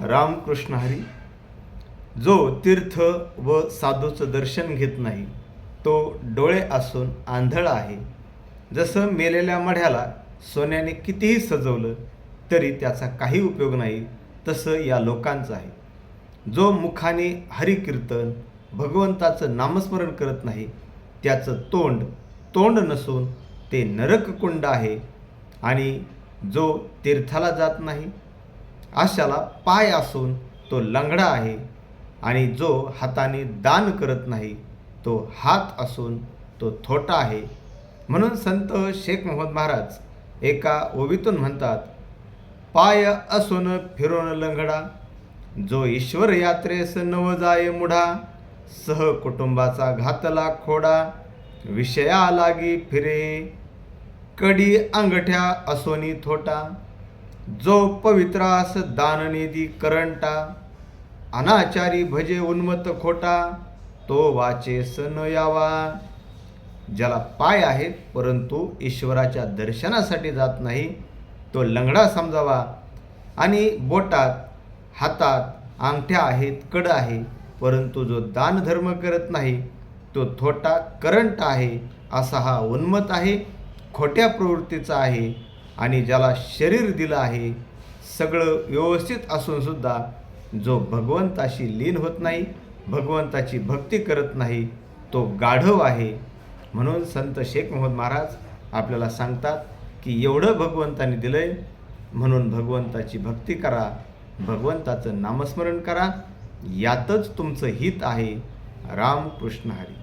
रामकृष्ण हरी. जो तीर्थ व साधूचं दर्शन घेत नाही तो डोळे असून आंधळा आहे. जसं मेलेल्या मढ्याला सोन्याने कितीही सजवलं तरी त्याचा काही उपयोग नाही, तसं या लोकांचं आहे. जो मुखाने हरिकीर्तन भगवंताचं नामस्मरण करत नाही त्याचं तोंड नसून ते नरककुंड आहे. आणि जो तीर्थाला जात नाही अशाला पाय असून तो लंगडा आहे. आणि जो हाताने दान करत नाही तो हात असून तो थोटा आहे. म्हणून संत शेख मोहम्मद महाराज एका ओवीतून म्हणतात, पाय असून फिरून लंगडा, जो ईश्वर यात्रेस नव जाय मुढा, सह कुटुंबाचा घातला खोडा, विषया लागी फिरे कडी अंगठ्या असोनी थोटा, जो पवित्रास दाननिधी करंटा, अनाचारी भजे उन्मत खोटा, तो वाचेस न यावा. ज्याला पाय आहेत परंतु ईश्वराच्या दर्शनासाठी जात नाही तो लंगडा समजावा. आणि बोटात हातात अंगठ्या आहेत, कड आहे, परंतु जो दानधर्म करत नाही तो थोटा करंट आहे. असा हा उन्मत आहे, खोट्या प्रवृत्तीचा आहे. आणि ज्याला शरीर दिलं आहे सगळं व्यवस्थित असूनसुद्धा जो भगवंताशी लीन होत नाही, भगवंताची भक्ती करत नाही तो गाढव आहे. म्हणून संत शेख मोहम्मद महाराज आपल्याला सांगतात की एवढं भगवंताने दिलंय म्हणून भगवंताची भक्ती करा, भगवंताचं नामस्मरण करा, यातच तुमचं हित आहे. रामकृष्ण हरी.